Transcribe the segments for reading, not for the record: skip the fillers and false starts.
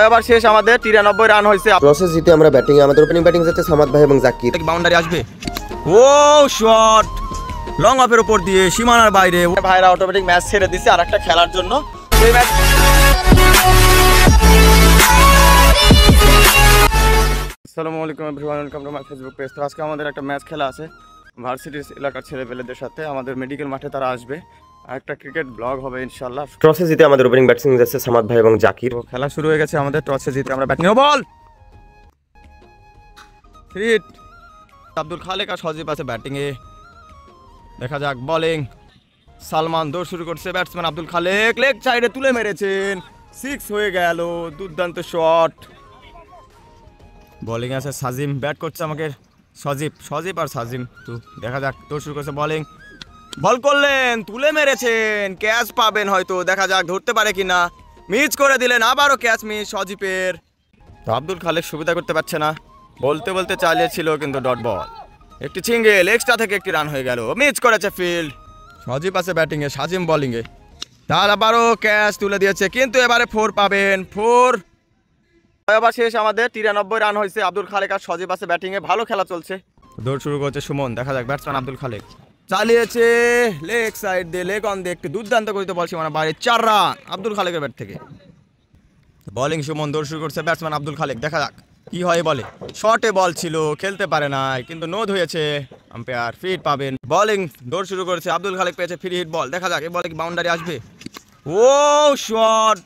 এবার শেষ আমাদের 93 রান হয়েছে। টসে জিতে আমরা ব্যাটিং এ আমাদের ওপেনিং ব্যাটিং যাচ্ছে সামাদ ভাই এবং জাকির। বাউন্ডারি আসবে, ও শট লং অফের উপর দিয়ে সীমানার বাইরে। ভাইরা অটোমেটিক ম্যাচ ছেড়ে দিছে আরেকটা খেলার জন্য। এই ম্যাচ আসসালামু আলাইকুম everyone, welcome to my Facebook page. তো আজকে আমাদের একটা ম্যাচ খেলা আছে ভার্সিটির এলাকার ছেলেপেলেদের সাথে। আমাদের মেডিকেল মাঠে তারা আসবে, আর একটা ক্রিকেট ব্লগ হবে ইনশাআল্লাহ। টসে জিতে আমাদের ওপেনিং ব্যাটিং যাচ্ছে সামাদ ভাই এবং জাকির। খেলা শুরু হয়ে গেছে আমাদের। টসে জিতে আমরা batting ball hit. Abdul Khalek আর সজীব আছে ব্যাটিং এ। দেখা যাক বোলিং সালমান দৌড় শুরু করছে। ব্যাটসম্যান আব্দুল খালেক লেগ সাইডে তুলে মেরেছেন, 6 হয়ে গেল, দুর্দান্ত শট। বোলিং আছে সাজিম, ব্যাট করছে আমাকে সজীব আর সাজিম। তো দেখা যাক দৌড় শুরু করছে, বোলিং বল করলেন, তুলে মেরেছেন, ক্যাচ পাবেন হয়তো, দেখা যাক ধরতে পারে কিনা। মিস করে দিলেন, আবারও ক্যাচ মিস সজীবের। তো আব্দুল খালেক সুবিধা করতে পারছে না, বলতে বলতে চালিয়েছিল কিন্তু ডট বল। একটি সিঙ্গেল, এক্সট্রা থেকে একটি রান হয়ে গেল, মিস করেছে ফিল্ড। সজীব আছে ব্যাটিংয়ে, সাজিম বোলিংয়ে, তার আবারও ক্যাচ তুলে দিয়েছে, কিন্তু এবারে 4 পাবেন। 4 এবার শেষ আমাদের 93 রান হয়েছে। আব্দুল খালেক আর সজীব আছে ব্যাটিংয়ে, ভালো খেলা চলছে। দৌড় শুরু করছে সুমন, দেখা যাক ব্যাটসম্যান আব্দুল খালেক চালিয়েছে লেগ সাইড দিয়ে, লেগ অন দিয়ে একটি দুর্দান্ত করিতে বল সীমানা বাইরে, 4 রান আব্দুল খালেকের ব্যাট থেকে। বোলিং সুমন, দৌড় শুরু করছে ব্যাটসম্যান আব্দুল খালেক, দেখা যাক কি হয়। বলে শর্টে বল ছিল, খেলতে পারে নাই, কিন্তু নোদ হয়েছে, আম্পায়ার ফিট পাবেন। বোলিং দৌড় শুরু করেছে আব্দুল খালেক, পেয়েছে ফ্রি হিট বল, দেখা যাক এই বলে কি বাউন্ডারি আসবে। ও শট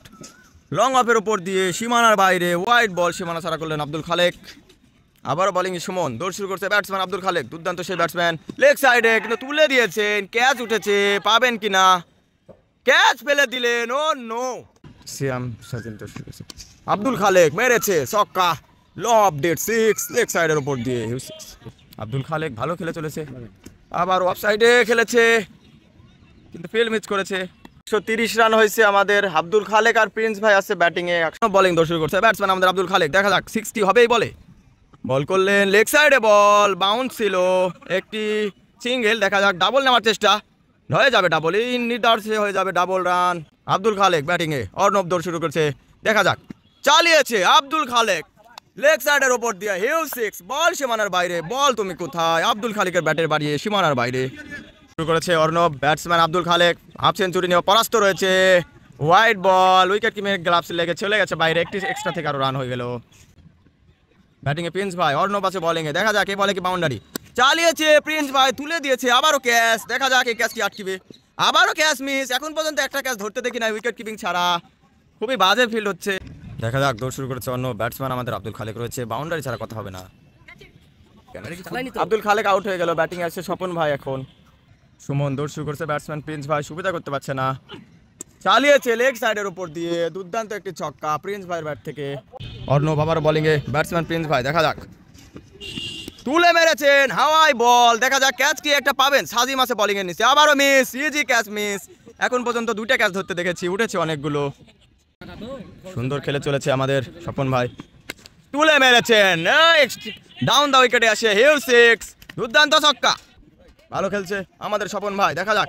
লং অফের উপর দিয়ে সীমানার বাইরে, ওয়াইড বল, সীমানা ছাড়া করলেন আব্দুল খালেক। আবারও বোলিং সুমন, দৌড় শুরু করছে ব্যাটসম্যান আব্দুল খালেক, দুর্দান্ত সেই ব্যাটসম্যান, লেগ সাইডে কিন্তু তুলে দিয়েছেন, ক্যাচ উঠেছে, পাবেন কিনা, ক্যাচ ফেলে দিলেন, ও নো। সিয়াম সাজিম দৌড় শুরু করছে, আব্দুল খালেক মেরেছে ছক্কা, ল আপডেট 6, লেগ সাইডের উপর দিয়ে। আব্দুল খালেক ভালো খেলে চলেছে, আবার অফ সাইডে খেলেছে কিন্তু ফিল্ড মিস করেছে। 130 রান হয়েছে আমাদের। আব্দুল খালেক আর প্রিন্স ভাই আছে ব্যাটিংয়ে। বোলিং দৌড় শুরু করছে ব্যাটসম্যান আমাদের আব্দুল খালেক, দেখা যাক 60 হবেই বলে। বল করলেন লেগ সাইডে, বল বাউন্স ছিল, একটি সিঙ্গেল, দেখা যাক ডাবল নেওয়ার চেষ্টা, হয়ে যাবে ডাবল, ইন নির্ধারণে হয়ে যাবে ডাবল রান। আব্দুল খালেক ব্যাটিংয়ে, অর্ণব দৌড় শুরু করছে, দেখা যাক চালিয়েছে আব্দুল খালেক লেগ সাইডের ওপর দিয়ে, হিউজ 6, বল সীমানার বাইরে, বল তুমি কোথায়। আব্দুল খালেকের ব্যাটের বাড়িয়ে সীমানার বাইরে শুরু করেছে Arnab. Batsman Abdul Khalek half century নিয়ে পরাস্ত রয়েছে, white ball, wicket keeping gloves লেগে চলে গেছে বাইরে, একটি এক্সট্রা থেকে আরো রান হয়ে গেল। ব্যাটিংয়ে প্রিন্স ভাই, অর্ণব আছে বোলিংয়ে, দেখা যাক এই বলে কি বাউন্ডারি, চালিয়েছে প্রিন্স ভাই, তুলে দিয়েছে, আবারও ক্যাচ, দেখা যাক এই ক্যাচটি আটকিবে, আবারও ক্যাচ মিস। এখন পর্যন্ত একটা ক্যাচ ধরতে দেখি না উইকেট কিপিং ছাড়া, খুবই বাজে ফিল্ড হচ্ছে। দেখা যাক দৌড় শুরু করেছে অন্য ব্যাটসম্যান আমাদের আব্দুল খালেক রয়েছে, বাউন্ডারি ছাড়া কথা হবে না। আব্দুল খালেক আউট হয়ে গেল, ব্যাটিং আসছে স্বপন ভাই। এখন সুমন দৌড় শুরু করছে ব্যাটসম্যান প্রিন্স ভাই, সুবিধা করতে পারছে না, চালিয়েছে লেগ সাইডের উপর দিয়ে, দুর্দান্ত একটি ছক্কা প্রিন্স ভাইয়ের ব্যাট থেকে। অর্ণব আবার বোলিংয়ে, ব্যাটসম্যান প্রিন্স ভাই, দেখা যাক তুলে মেরেছেন হাওয়াই বল, দেখা যাক ক্যাচ কি একটা পাবেন। সাজিম আছে বোলিং এর নিচে, আবারও মিস, ইজি ক্যাচ মিস। এখন পর্যন্ত 2টা ক্যাচ ধরতে দেখেছি, উঠেছে অনেকগুলো। সুন্দর খেলে চলেছে আমাদের স্বপন ভাই, তুলে মেরেছেন, ডাউন দা উইকেটে আসে, হিউজ 6, দুর্দান্ত ছক্কা, ভালো খেলছে আমাদের স্বপন ভাই, দেখা যাক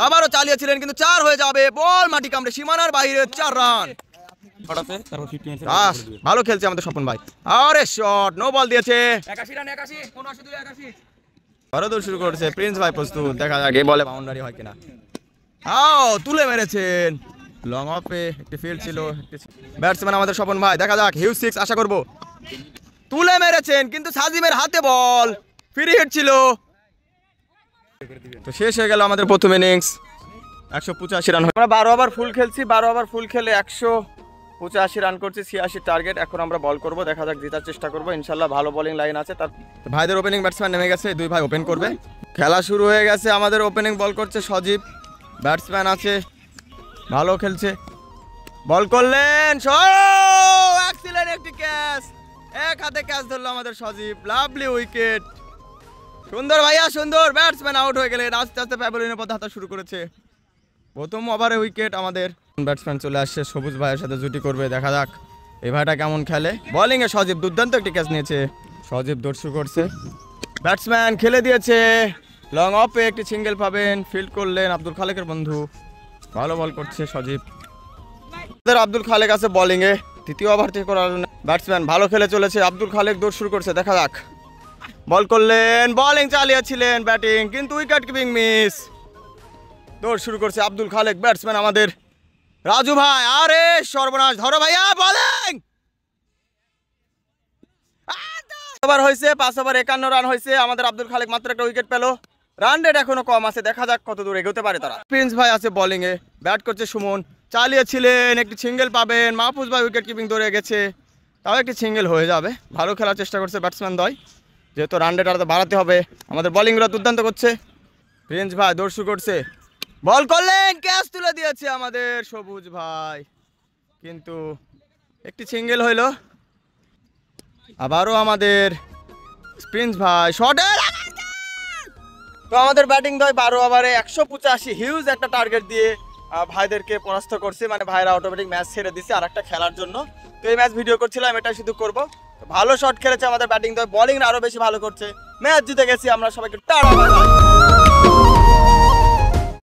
আবারও চালিয়েছিলেন কিন্তু 4 হয়ে যাবে, বল মাটি কামড়ে সীমানার বাইরে, 4 রান। ভালো খেলছে আমাদের স্বপন ভাই, আরে শট নো বল দিয়েছে, 81 রান, 81, 82, 81। আরো দৌড় শুরু করেছে প্রিন্স ভাই, প্রস্তুত, দেখা যাক এই বলে বাউন্ডারি হয় কিনা। তুলে মেরেছেন লং অফে, একটি ফিল্ড ছিল। ব্যাটসম্যান আমাদের স্বপন ভাই, দেখা যাক হিউজ 6 আশা করব, তুলে মেরেছেন কিন্তু সাজিমের হাতে বল, ফ্রি হিট ছিল। তো শেষ হয়ে গেল আমাদের প্রথম ইনিংস, 185 রান। আমরা 12 ওভার ফুল খেলছি, 12 ওভার ফুল খেলে 185 রান করছি, 86 টার্গেট। এখন আমরা বল করব, দেখা যাক জেতার চেষ্টা করবো ইনশাল্লাহ, ভালো বোলিং লাইন আছে। তার ভাইদের ওপেনিং ব্যাটসম্যান নেমে গেছে, 2 ভাই ওপেন করবে। খেলা শুরু হয়ে গেছে আমাদের। ওপেনিং বল করছে সজীব, ব্যাটসম্যান আছে, ভালো খেলছে, বল করলেন, এক্সিলেন্ট একটি ক্যাচ, এক হাতে ক্যাচ ধরলো আমাদের সজীব, লাভলি উইকেট, সুন্দর ভাইয়া সুন্দর। ব্যাটসম্যান আউট হয়ে গেলেন, আস্তে আস্তে প্যাভিলিয়নের পথে হাঁটা শুরু করেছে। প্রথম ওভারে উইকেট আমাদের। ব্যাটসম্যান চলে আসছে, সবুজ ভাইয়ের সাথে জুটি করবে, দেখা যাক এই ভাইটা কেমন খেলে। বোলিংয়ে সজীব দুর্দান্ত একটি ক্যাচ নিয়েছে, সজীব দৌড় শুরু করছে, ব্যাটসম্যান খেলে দিয়েছে, লং অফে একটি সিঙ্গেল পাবেন, ফিল্ড করলেন আব্দুল খালেকের বন্ধু, ভালো বল করছে সজীব। আব্দুল খালেক আছে বোলিংয়ে, তৃতীয় ওভার থেকে করার ব্যাটসম্যান ভালো খেলে চলেছে। আব্দুল খালেক দৌড় শুরু করছে, দেখা যাক। বল করলেন, বোলিং চালিয়েছিলেন, ব্যাটিং কিন্তু উইকেট কিপিং মিস। দৌড় শুরু করছে আব্দুল খালেক, ব্যাটসম্যান আমাদের রাজু ভাই। আরে সর্বনাশ, ধরো ভাইয়া, বোলিং। ওভার হয়েছে, 5 ওভার 51 রান হয়েছে। আমাদের আব্দুল খালেক মাত্র একটা উইকেট পেল। রান রেট এখনো কম আছে, দেখা যাক কত দূর এগোতে পারে তারা। প্রিন্স ভাই আছে বোলিং এ, ব্যাট করছে সুমন, চালিয়েছিলেন, একটি সিঙ্গেল পাবেন। মাহফুজ ভাই উইকেট কিপিং ধরে গেছে, তাও একটি সিঙ্গেল হয়ে যাবে। ভালো খেলার চেষ্টা করছে ব্যাটসম্যান দ্বয়, যেহেতু রান রেট আরো বাড়াতে হবে। আমাদের বোলিংরা দুর্দান্ত করছে। প্রিন্স ভাই দৌড় শুরু করছে, বল করলেন, ক্যাচ তুলে দিয়েছে আমাদের সবুজ ভাই, কিন্তু একটি সিঙ্গেল হইল। আবারও আমাদের প্রিন্স ভাই শটের। তো আমাদের ব্যাটিং দল 12 ওভারে 185 হিউজ একটা টার্গেট দিয়ে ভাইদেরকে পরাস্ত করছে। মানে ভাইরা অটোমেটিক ম্যাচ ছেড়ে দিছে আর একটা খেলার জন্য। তো এই ম্যাচ ভিডিও করছিলাম, এটা শুধু করব। ভালো শট খেলেছে আমাদের ব্যাটিং দল, বোলিং আরো বেশি ভালো করছে। ম্যাচ জিতে গেছি আমরা, সবাইকে টাটা বাই বাই।